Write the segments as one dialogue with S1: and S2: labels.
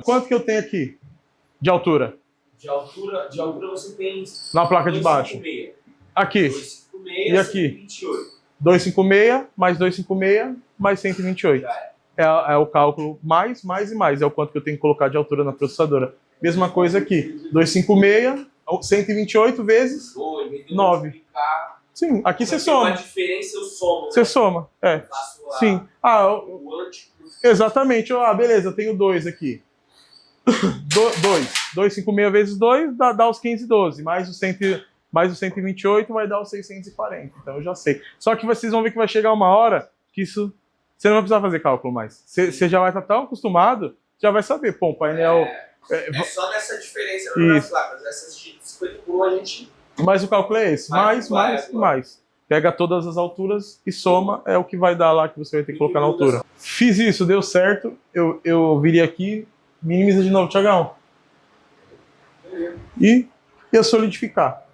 S1: Quanto que eu tenho aqui de altura?
S2: De altura você tem...
S1: Na placa de baixo.
S2: 256.
S1: Aqui.
S2: 256
S1: E aqui?
S2: 128.
S1: 256 mais 256 mais 128. É o cálculo mais e mais. É o quanto que eu tenho que colocar de altura na processadora. Mesma coisa aqui. 256, 128 vezes 9. Sim, aqui você soma.
S2: A diferença eu somo.
S1: Você soma, é. Sim. Exatamente. Beleza, eu tenho 2 aqui. 256 vezes 2 dá os 512. Mais o 128 vai dar os 640. Então eu já sei. Só que vocês vão ver que vai chegar uma hora que isso... Você não vai precisar fazer cálculo mais. Você já vai estar tão acostumado, já vai saber. Pô, o painel...
S2: É só nessa diferença nas placas. Essas de 50 por 1 a gente...
S1: Mas o cálculo é esse. Mais. Pega todas as alturas e soma, é o que vai dar lá que você vai ter que colocar na altura. Fiz isso, deu certo. Eu viria aqui, minimiza de novo, Thiagão. E ia solidificar.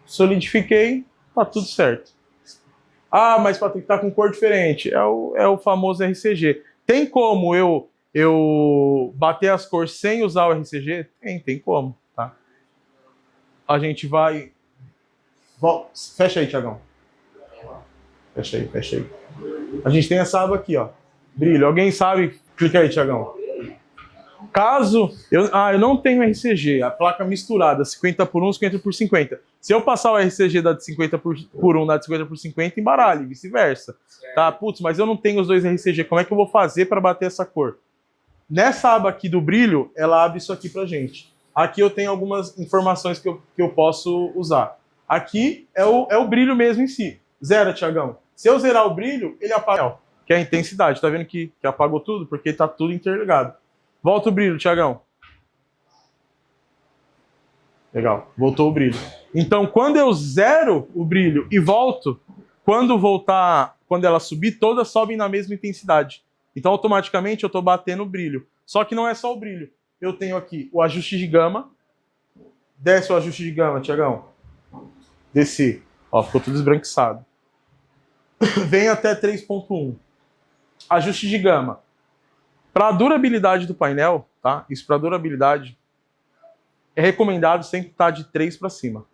S1: Solidifiquei, tá tudo certo. Mas Patrick, tá com cor diferente. É o famoso RCG. Tem como eu bater as cores sem usar o RCG? Tem como, tá? A gente vai... Fecha aí, Thiagão. Fecha aí. A gente tem essa aba aqui, ó. Brilho. Alguém sabe? Clica aí, Thiagão. Caso... eu não tenho RCG, a placa misturada, 50 por 1, 50 por 50. Se eu passar o RCG da de 50 por 1, da de 50 por 50, embaralha, e vice-versa. Tá? Putz, mas eu não tenho os dois RCG, como é que eu vou fazer para bater essa cor? Nessa aba aqui do brilho, ela abre isso aqui pra gente. Aqui eu tenho algumas informações que eu posso usar. Aqui é o brilho mesmo em si. Zera, Thiagão. Se eu zerar o brilho, ele apaga, que é a intensidade. Tá vendo que apagou tudo? Porque tá tudo interligado. Volta o brilho, Thiagão. Legal, voltou o brilho. Então, quando eu zero o brilho e volto, quando ela subir, todas sobem na mesma intensidade. Então, automaticamente, eu estou batendo o brilho. Só que não é só o brilho. Eu tenho aqui o ajuste de gama. Desce o ajuste de gama, Thiagão. Desci. Ó, ficou tudo esbranquiçado. Vem até 3.1. Ajuste de gama. Para a durabilidade do painel, tá? Isso para durabilidade, é recomendado sempre estar de 3 para cima.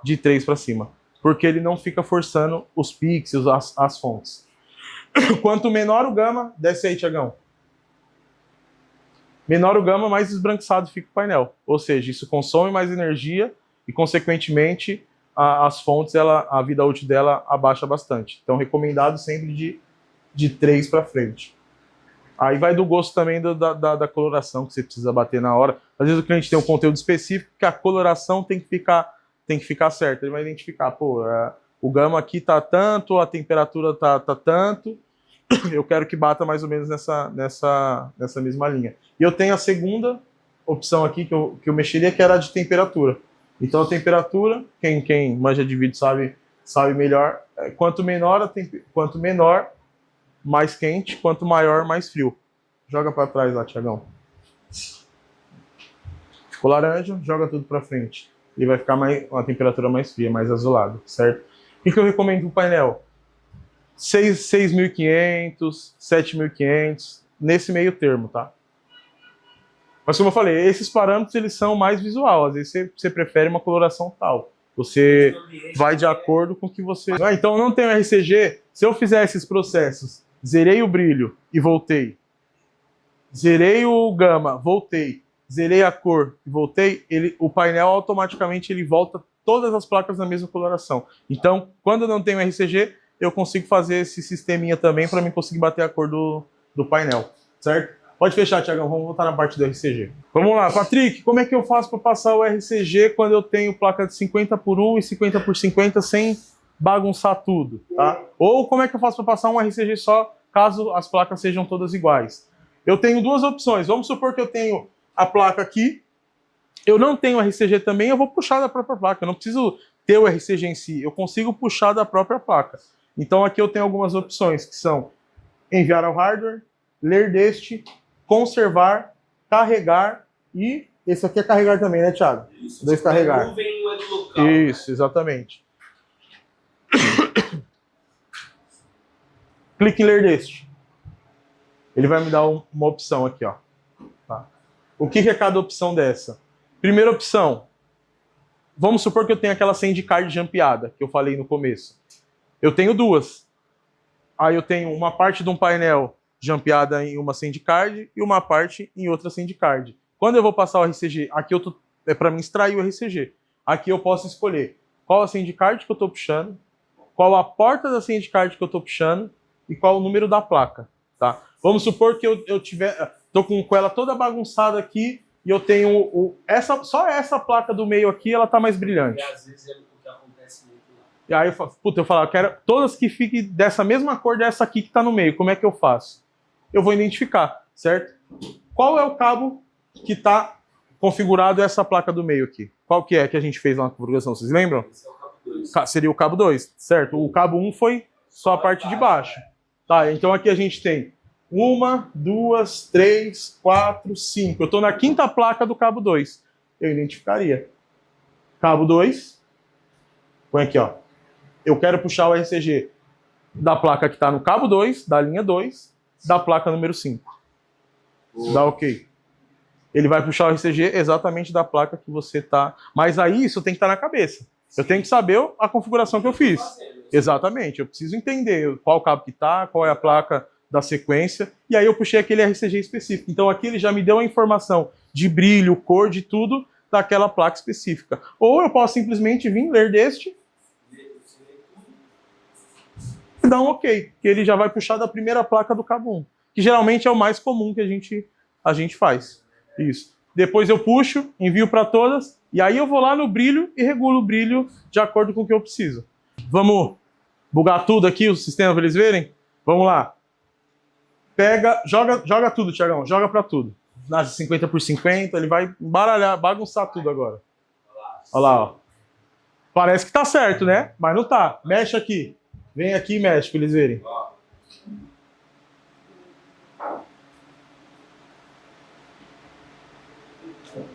S1: De 3 para cima. Porque ele não fica forçando os pixels, as fontes. Quanto menor o gama, desce aí, Thiagão. Menor o gama, mais esbranquiçado fica o painel. Ou seja, isso consome mais energia e, consequentemente, as fontes, a vida útil dela abaixa bastante. Então, recomendado sempre de 3 para frente. Aí vai do gosto também da coloração que você precisa bater na hora. Às vezes o cliente tem um conteúdo específico que a coloração tem que ficar certa. Ele vai identificar, o gama aqui tá tanto, a temperatura tá tanto. Eu quero que bata mais ou menos nessa mesma linha. E eu tenho a segunda opção aqui que eu mexeria, que era a de temperatura. Então a temperatura, quem manja de vídeo sabe melhor. Quanto menor, mais quente, quanto maior, mais frio. Joga para trás lá, Thiagão. Ficou laranja, joga tudo para frente. E vai ficar uma temperatura mais fria, mais azulado, certo? O que eu recomendo pro painel? 6.500, 7.500, nesse meio termo, tá? Mas como eu falei, esses parâmetros eles são mais visual. Às vezes você prefere uma coloração tal. Você vai de acordo com o que você... então eu não tenho RCG. Se eu fizer esses processos, zerei o brilho e voltei, zerei o gama, voltei, zerei a cor e voltei, o painel automaticamente ele volta todas as placas na mesma coloração. Então, quando eu não tenho RCG, eu consigo fazer esse sisteminha também para mim conseguir bater a cor do painel, certo? Pode fechar, Thiagão, vamos voltar na parte do RCG. Vamos lá, Patrick, como é que eu faço para passar o RCG quando eu tenho placa de 50 por 1 e 50 por 50 sem bagunçar tudo, tá? Ou como é que eu faço para passar um RCG só caso as placas sejam todas iguais? Eu tenho duas opções. Vamos supor que eu tenho a placa aqui, eu não tenho RCG também, eu vou puxar da própria placa. Eu não preciso ter o RCG em si, eu consigo puxar da própria placa. Então aqui eu tenho algumas opções que são enviar ao hardware, ler deste, conservar, carregar e esse aqui é carregar também, né, Thiago?
S2: Isso.
S1: Dois carregar.
S2: Nuvem não é do local.
S1: Isso, exatamente. Clique em ler deste. Ele vai me dar uma opção aqui, ó. Tá. O que é cada opção dessa? Primeira opção, vamos supor que eu tenho aquela SendCard jampeada, que eu falei no começo. Eu tenho duas. Aí eu tenho uma parte de um painel jampeada em uma SendCard e uma parte em outra SendCard. Quando eu vou passar o RCG, aqui é para mim extrair o RCG. Aqui eu posso escolher qual a SendCard que eu estou puxando, qual a porta da SendCard que eu estou puxando e qual o número da placa. Tá? Vamos supor que eu estou com ela toda bagunçada aqui e eu tenho só essa placa do meio aqui, ela está mais brilhante.
S2: E às vezes é o que acontece muito lá.
S1: E aí eu falo, eu quero todas que fiquem dessa mesma cor dessa aqui que está no meio. Como é que eu faço? Eu vou identificar, certo? Qual é o cabo que está configurado essa placa do meio aqui? Qual que é que a gente fez lá na configuração? Vocês lembram?
S2: Esse é o cabo 2.
S1: Seria o cabo 2, certo? O cabo 1 foi só a parte de baixo. Tá, então aqui a gente tem 1, 2, 3, 4, 5. Eu estou na quinta placa do cabo 2. Eu identificaria. Cabo 2. Põe aqui, ó. Eu quero puxar o RCG da placa que está no cabo 2, da linha 2, da placa número 5. Dá ok. Ele vai puxar o RCG exatamente da placa que você está. Mas aí isso tem que estar na cabeça. Eu tenho que saber a configuração que eu fiz. Exatamente. Eu preciso entender qual cabo que está, qual é a placa da sequência. E aí eu puxei aquele RCG específico. Então aqui ele já me deu a informação de brilho, cor, de tudo daquela placa específica. Ou eu posso simplesmente vir ler deste e dar um ok. Que ele já vai puxar da primeira placa do cabo 1. Que geralmente é o mais comum que a gente faz. Isso. Depois eu puxo, envio para todas, e aí eu vou lá no brilho e regulo o brilho de acordo com o que eu preciso. Vamos bugar tudo aqui, o sistema para eles verem? Vamos lá. Pega, joga tudo, Thiagão, joga para tudo. Nasce 50 por 50, ele vai embaralhar, bagunçar tudo agora. Olha lá, ó. Parece que tá certo, né? Mas não tá. Mexe aqui. Vem aqui e mexe para eles verem.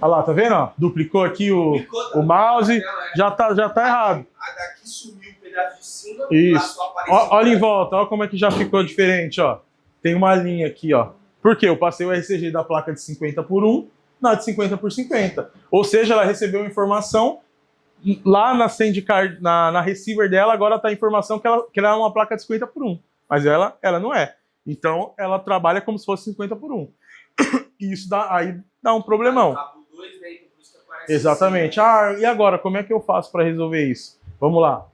S1: Olha lá, tá vendo? Ó? Duplicou aqui o mouse, já tá errado.
S2: A daqui sumiu o pedaço de cima.
S1: Isso. Olha em volta, olha como é que já ficou diferente, ó. Tem uma linha aqui, ó. Por quê? Eu passei o RCG da placa de 50 por 1 na de 50 por 50. Ou seja, ela recebeu informação lá na SendCard, na receiver dela, agora tá a informação que ela é uma placa de 50 por 1. Mas ela não é. Então, ela trabalha como se fosse 50 por 1. E isso dá um problemão. Exatamente. E agora, como é que eu faço para resolver isso? Vamos lá.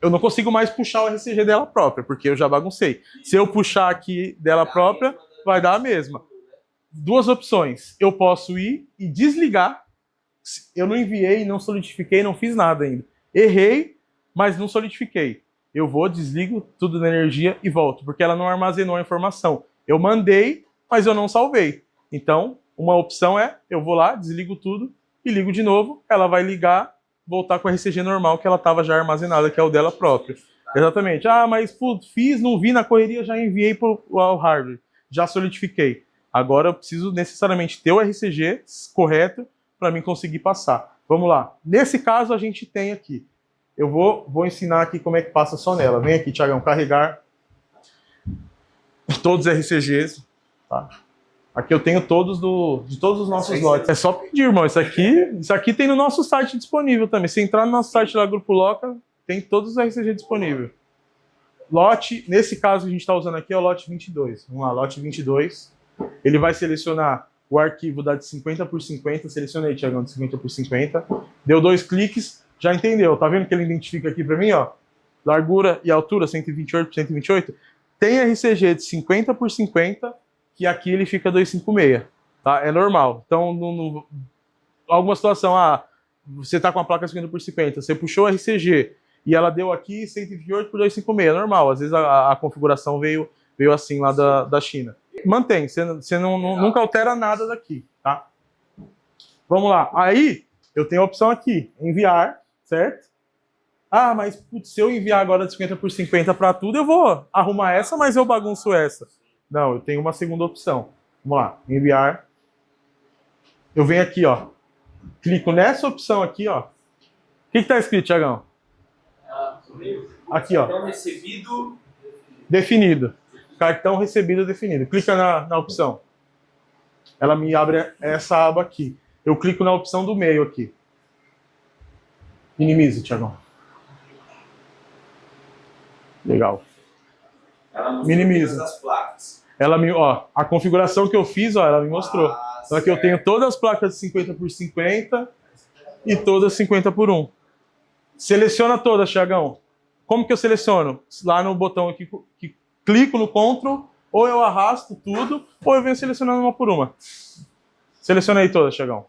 S1: Eu não consigo mais puxar o RCG dela própria, porque eu já baguncei. Se eu puxar aqui dela própria, vai dar a mesma. Duas opções. Eu posso ir e desligar. Eu não enviei, não solidifiquei, não fiz nada ainda. Errei, mas não solidifiquei. Eu vou, desligo tudo da energia e volto, porque ela não armazenou a informação. Eu mandei, mas eu não salvei. Então, uma opção é, eu vou lá, desligo tudo e ligo de novo. Ela vai ligar, voltar com a RCG normal que ela estava já armazenada, que é o dela própria. Exatamente. Mas putz, fiz, não vi na correria, já enviei para o hardware. Já solidifiquei. Agora eu preciso necessariamente ter o RCG correto para mim conseguir passar. Vamos lá. Nesse caso, a gente tem aqui. Eu vou ensinar aqui como é que passa só nela. Vem aqui, Thiagão, carregar todos os RCGs. Tá? Aqui eu tenho todos de todos os nossos lotes. É só pedir, irmão. Isso aqui tem no nosso site disponível também. Se entrar no nosso site lá, Grupo Loca, tem todos os RCG disponíveis. Lote, nesse caso que a gente está usando aqui, é o lote 22. Vamos lá, lote 22. Ele vai selecionar o arquivo da de 50 por 50. Seleciona aí, Thiagão, de 50 por 50. Deu 2 cliques, já entendeu. Tá vendo que ele identifica aqui para mim, ó? Largura e altura 128 por 128. Tem RCG de 50 por 50, que aqui ele fica 256, tá? É normal. Então, alguma situação, você tá com a placa 50 por 50, você puxou o RCG e ela deu aqui 128 por 256, é normal. Às vezes a configuração veio assim lá da China. Mantém, você nunca altera nada daqui, tá? Vamos lá. Aí, eu tenho a opção aqui, enviar, certo? Mas putz, se eu enviar agora de 50 por 50 para tudo, eu vou arrumar essa, mas eu bagunço essa. Não, eu tenho uma segunda opção. Vamos lá, enviar. Eu venho aqui, ó. Clico nessa opção aqui, ó. O que está escrito, Thiagão? Aqui, ó.
S2: Cartão recebido
S1: definido. Cartão recebido definido. Clica na opção. ela me abre essa aba aqui. Eu clico na opção do meio aqui. Minimize, Thiagão. Legal. Minimiza.
S2: As placas.
S1: Ela me, ó, a configuração que eu fiz, ó, ela me mostrou. Só que eu tenho todas as placas de 50 por 50 e todas 50 por 1. Seleciona todas, Thiagão. Como que eu seleciono? Lá no botão aqui, que clico no Ctrl, ou eu arrasto tudo, ou eu venho selecionando uma por uma. Seleciona aí todas, Thiagão.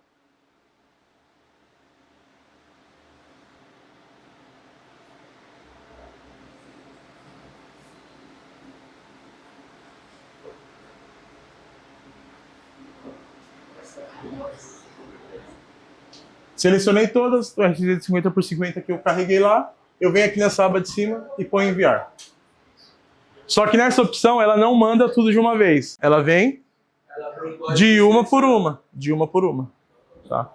S1: Selecionei todas, o RGB de 50 por 50 que eu carreguei lá, eu venho aqui nessa aba de cima e ponho enviar. Só que nessa opção ela não manda tudo de uma vez, ela vem de uma por uma, tá?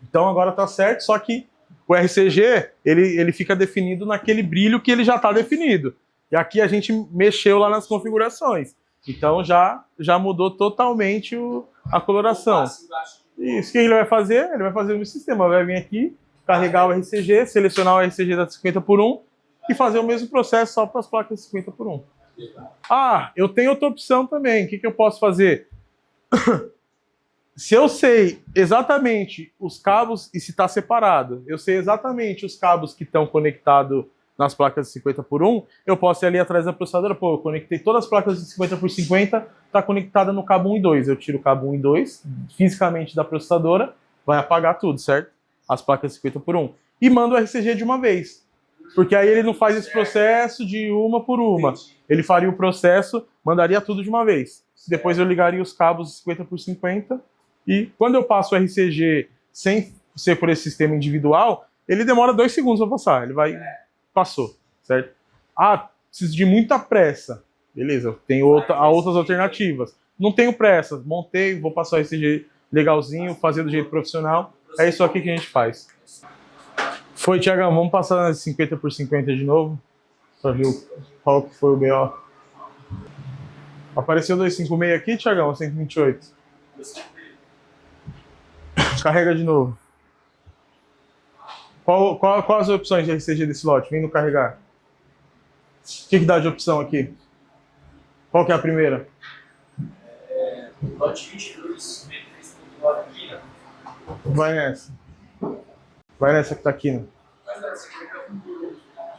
S1: Então agora tá certo, só que o RCG ele fica definido naquele brilho que ele já está definido. E aqui a gente mexeu lá nas configurações, então já mudou totalmente a coloração. Isso, o que ele vai fazer? Ele vai fazer no sistema, vai vir aqui, carregar o RCG, selecionar o RCG da 50 por 1 e fazer o mesmo processo só para as placas de 50 por 1. Ah, eu tenho outra opção também. O que eu posso fazer? Se eu sei exatamente os cabos e se está separado, eu sei exatamente os cabos que estão conectados nas placas de 50 por 1, eu posso ir ali atrás da processadora, pô, eu conectei todas as placas de 50 por 50, está conectada no cabo 1 e 2. Eu tiro o cabo 1 e 2 fisicamente da processadora, vai apagar tudo, certo? As placas de 50 por 1. E manda o RCG de uma vez. Porque aí ele não faz esse processo de uma por uma. Ele faria o processo, mandaria tudo de uma vez. Depois eu ligaria os cabos de 50 por 50 e quando eu passo o RCG sem ser por esse sistema individual, ele demora 2 segundos para passar. Ele vai... Passou, certo? Ah, preciso de muita pressa. Beleza, tem outras alternativas. Não tenho pressa, montei, vou passar o RCG legalzinho, fazer do jeito profissional. É isso aqui que a gente faz. Foi, Thiagão, vamos passar nas 50 por 50 de novo, para ver qual que foi o BO. Apareceu 256 aqui, Thiagão, 128. Carrega de novo. Qual as opções de RCG desse lote? Vem no carregar. O que dá de opção aqui? Qual que é a primeira?
S2: Lote 22, B3.9 aqui,
S1: Vai nessa. Vai nessa que tá aqui, né?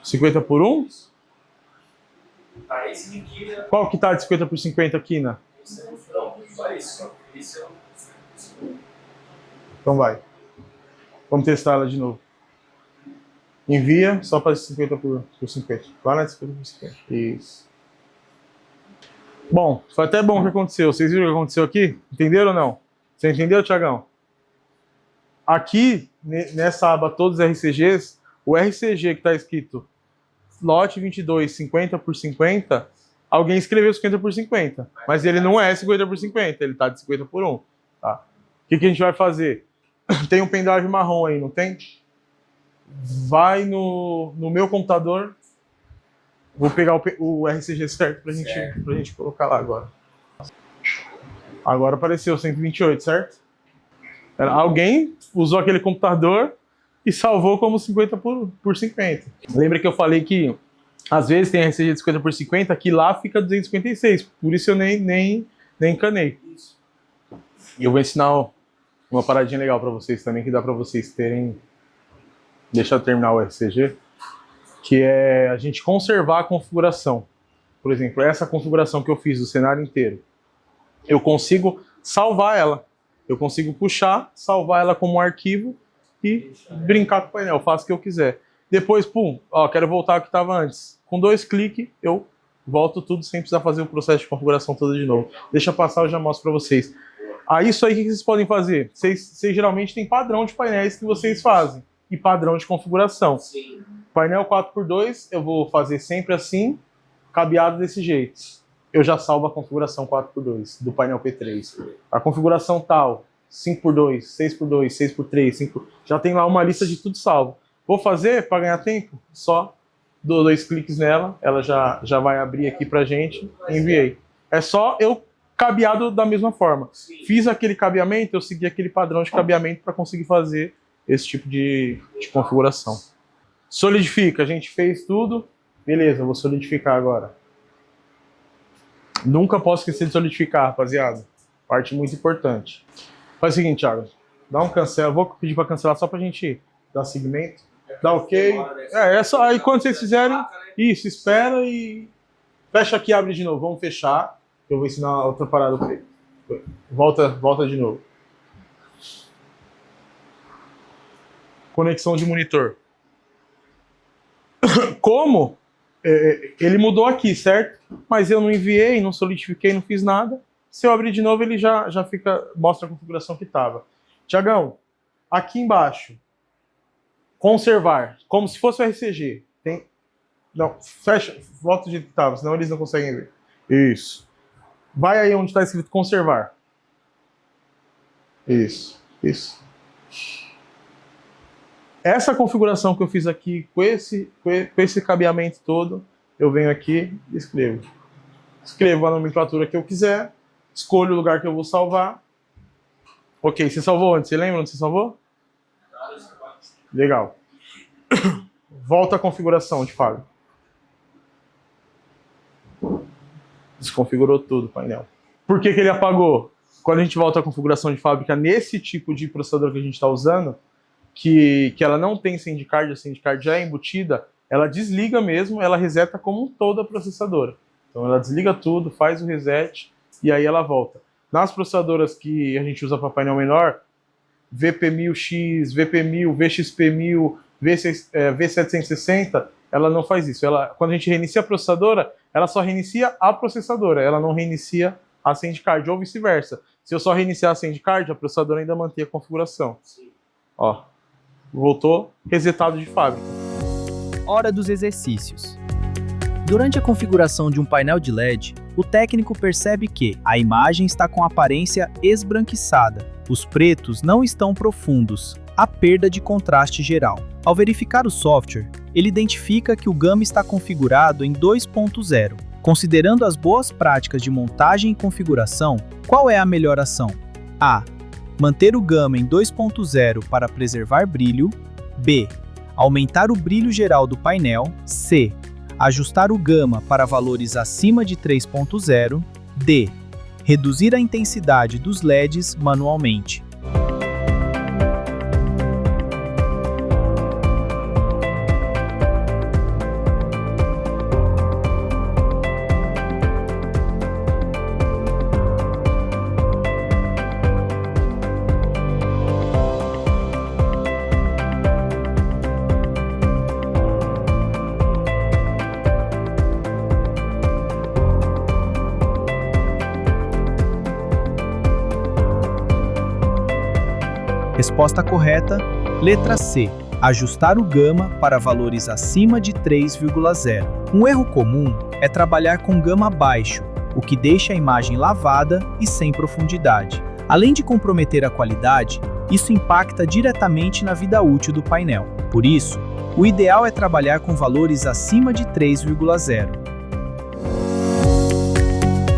S1: 50 por 1?
S2: Tá, esse aqui, né?
S1: Qual que tá de 50 por 50 aqui, né?
S2: Esse é o...
S1: Então vai. Vamos testar ela de novo. Envia só para 50 por 50. Lá na 50 por 50. Isso. Bom, foi até bom o que aconteceu. Vocês viram o que aconteceu aqui? Entenderam ou não? Você entendeu, Thiagão? Aqui, nessa aba todos os RCGs, o RCG que está escrito lote 22, 50 por 50, alguém escreveu 50 por 50. Mas ele não é 50 por 50, ele está de 50 por 1. Tá? O que a gente vai fazer? Tem um pendrive marrom aí, não tem? Vai no meu computador. Vou pegar o RCG certo pra gente colocar lá agora. Agora apareceu 128, certo? Alguém usou aquele computador e salvou como 50 por 50. Lembra que eu falei que às vezes tem RCG de 50 por 50, que lá fica 256. Por isso eu nem encanei. E eu vou ensinar uma paradinha legal pra vocês também, que dá pra vocês terem... Deixa eu terminar o RCG. Que é a gente conservar a configuração. Por exemplo, essa configuração que eu fiz do cenário inteiro. Eu consigo salvar ela. Eu consigo puxar, salvar ela como um arquivo e brincar com o painel. Faço o que eu quiser. Depois, pum, ó, quero voltar ao que estava antes. Com 2 cliques, eu volto tudo sem precisar fazer o processo de configuração todo de novo. Deixa passar, eu já mostro para vocês. Aí, isso aí, o que vocês podem fazer? Vocês geralmente têm padrão de painéis que vocês fazem. E padrão de configuração.
S2: Sim.
S1: Painel 4x2, eu vou fazer sempre assim, cabeado desse jeito. Eu já salvo a configuração 4x2 do painel P3. A configuração tal, 5x2, 6x2, 6x3, 5... já tem lá uma lista de tudo salvo. Vou fazer para ganhar tempo? Só dou 2 cliques nela, ela já vai abrir aqui pra gente, enviei. É só eu cabeado da mesma forma.
S2: Sim.
S1: Fiz aquele cabeamento, eu segui aquele padrão de cabeamento para conseguir fazer esse tipo de configuração. Solidifica, a gente fez tudo. Beleza, eu vou solidificar agora. Nunca posso esquecer de solidificar, rapaziada. Parte muito importante. Faz o seguinte, Thiago. Dá um cancela. Vou pedir para cancelar só pra gente dar seguimento. Dá ok. É só. Aí quando vocês fizerem, isso, espera e fecha aqui e abre de novo. Vamos fechar. Eu vou ensinar outra parada pra ele. Volta de novo. Conexão de monitor. Como? Ele mudou aqui, certo? Mas eu não enviei, não solidifiquei, não fiz nada. Se eu abrir de novo, ele já mostra a configuração que estava. Tiagão, aqui embaixo, conservar, como se fosse o RCG. Não, fecha, volta do jeito que estava, senão eles não conseguem ver. Isso. Vai aí onde está escrito conservar. Isso. Essa configuração que eu fiz aqui, com esse cabeamento todo, eu venho aqui e escrevo. Escrevo a nomenclatura que eu quiser, escolho o lugar que eu vou salvar. Ok, você salvou onde? Você lembra onde você salvou? Legal. Volta à configuração de fábrica. Desconfigurou tudo o painel. Por que ele apagou? Quando a gente volta à configuração de fábrica nesse tipo de processador que a gente está usando, que ela não tem SandCard, a SandCard já é embutida, ela desliga mesmo, ela reseta como um todo a processadora. Então ela desliga tudo, faz o reset e aí ela volta. Nas processadoras que a gente usa para painel menor, VP1000X, VP1000, VXP1000, V760, ela não faz isso. Quando a gente reinicia a processadora, ela só reinicia a processadora, ela não reinicia a SandCard, ou vice-versa. Se eu só reiniciar a SandCard, a processadora ainda mantém a configuração.
S2: Sim.
S1: Ó, voltou, resetado de fábrica.
S3: Hora dos exercícios. Durante a configuração de um painel de LED, o técnico percebe que a imagem está com aparência esbranquiçada, os pretos não estão profundos, há perda de contraste geral. Ao verificar o software, ele identifica que o Gama está configurado em 2.0. Considerando as boas práticas de montagem e configuração, qual é a melhor ação? A. Manter o Gama em 2.0 para preservar brilho. B. Aumentar o brilho geral do painel. C. Ajustar o Gama para valores acima de 3.0. D. Reduzir a intensidade dos LEDs manualmente. Resposta correta, letra C. Ajustar o Gama para valores acima de 3,0. Um erro comum é trabalhar com Gama baixo, o que deixa a imagem lavada e sem profundidade. Além de comprometer a qualidade, isso impacta diretamente na vida útil do painel. Por isso, o ideal é trabalhar com valores acima de 3,0.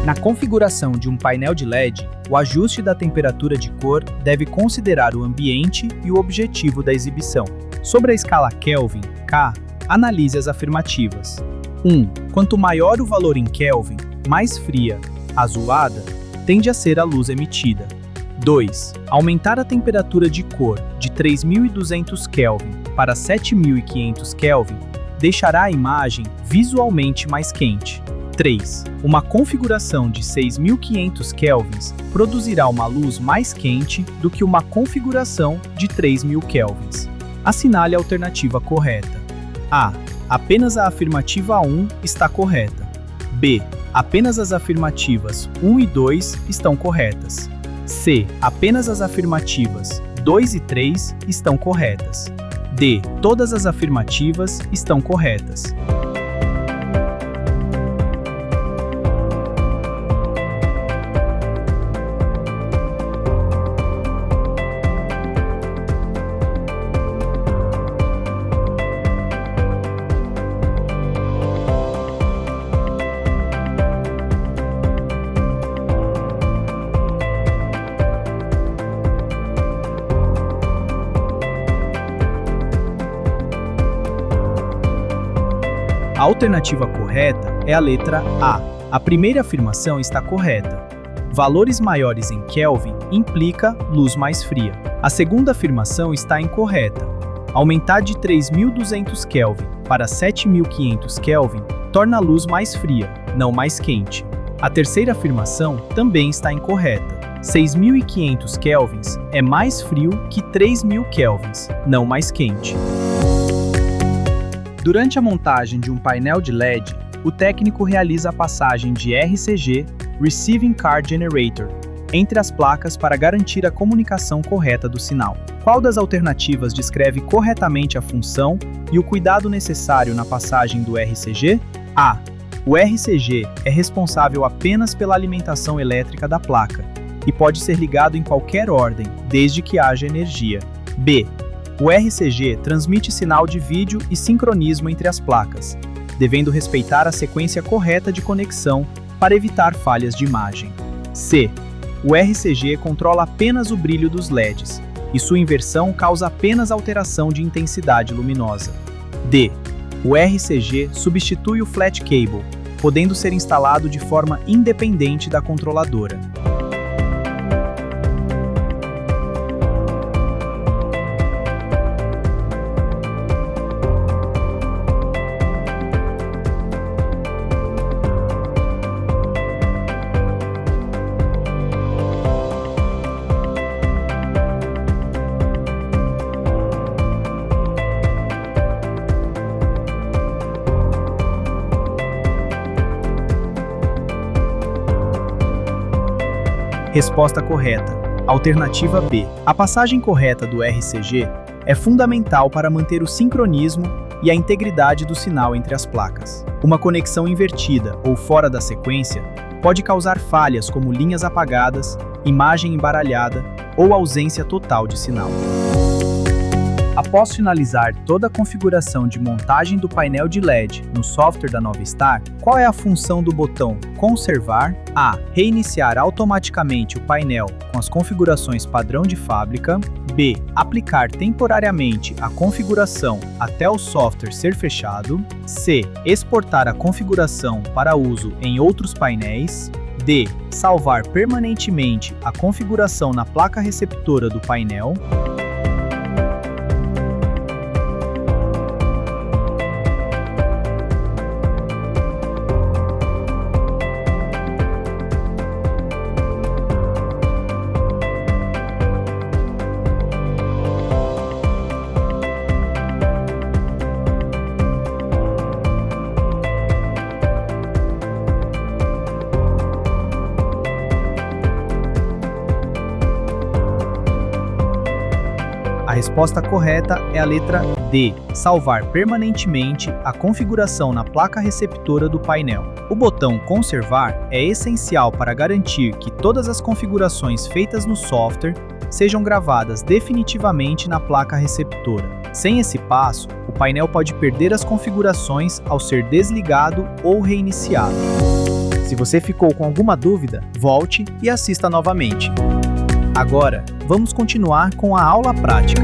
S3: Na configuração de um painel de LED, o ajuste da temperatura de cor deve considerar o ambiente e o objetivo da exibição. Sobre a escala Kelvin, K, analise as afirmativas. 1. Quanto maior o valor em Kelvin, mais fria, azulada, tende a ser a luz emitida. 2. Aumentar a temperatura de cor de 3.200 Kelvin para 7.500 Kelvin deixará a imagem visualmente mais quente. 3. Uma configuração de 6.500 kelvins produzirá uma luz mais quente do que uma configuração de 3.000 kelvins. Assinale a alternativa correta. A. Apenas a afirmativa 1 está correta. B. Apenas as afirmativas 1 e 2 estão corretas. C. Apenas as afirmativas 2 e 3 estão corretas. D. Todas as afirmativas estão corretas. alternativa correta é a letra A. A primeira afirmação está correta. Valores maiores em Kelvin implica luz mais fria. A segunda afirmação está incorreta. Aumentar de 3.200 Kelvin para 7.500 Kelvin torna a luz mais fria, não mais quente. A terceira afirmação também está incorreta. 6.500 kelvins é mais frio que 3.000 kelvins, não mais quente. Durante a montagem de um painel de LED, o técnico realiza a passagem de RCG, Receiving Card Generator, entre as placas para garantir a comunicação correta do sinal. Qual das alternativas descreve corretamente a função e o cuidado necessário na passagem do RCG? A. O RCG é responsável apenas pela alimentação elétrica da placa e pode ser ligado em qualquer ordem, desde que haja energia. B. O RCG transmite sinal de vídeo e sincronismo entre as placas, devendo respeitar a sequência correta de conexão para evitar falhas de imagem. C. O RCG controla apenas o brilho dos LEDs, e sua inversão causa apenas alteração de intensidade luminosa. D. O RCG substitui o flat cable, podendo ser instalado de forma independente da controladora. Resposta correta. Alternativa B. A passagem correta do RCG é fundamental para manter o sincronismo e a integridade do sinal entre as placas. Uma conexão invertida ou fora da sequência pode causar falhas como linhas apagadas, imagem embaralhada ou ausência total de sinal. Após finalizar toda a configuração de montagem do painel de LED no software da Novastar, qual é a função do botão Conservar? A. Reiniciar automaticamente o painel com as configurações padrão de fábrica. B. Aplicar temporariamente a configuração até o software ser fechado. C. Exportar a configuração para uso em outros painéis. D. Salvar permanentemente a configuração na placa receptora do painel. A resposta correta é a letra D. Salvar permanentemente a configuração na placa receptora do painel. O botão Conservar é essencial para garantir que todas as configurações feitas no software sejam gravadas definitivamente na placa receptora. Sem esse passo, o painel pode perder as configurações ao ser desligado ou reiniciado. Se você ficou com alguma dúvida, volte e assista novamente. Agora, vamos continuar com a aula prática.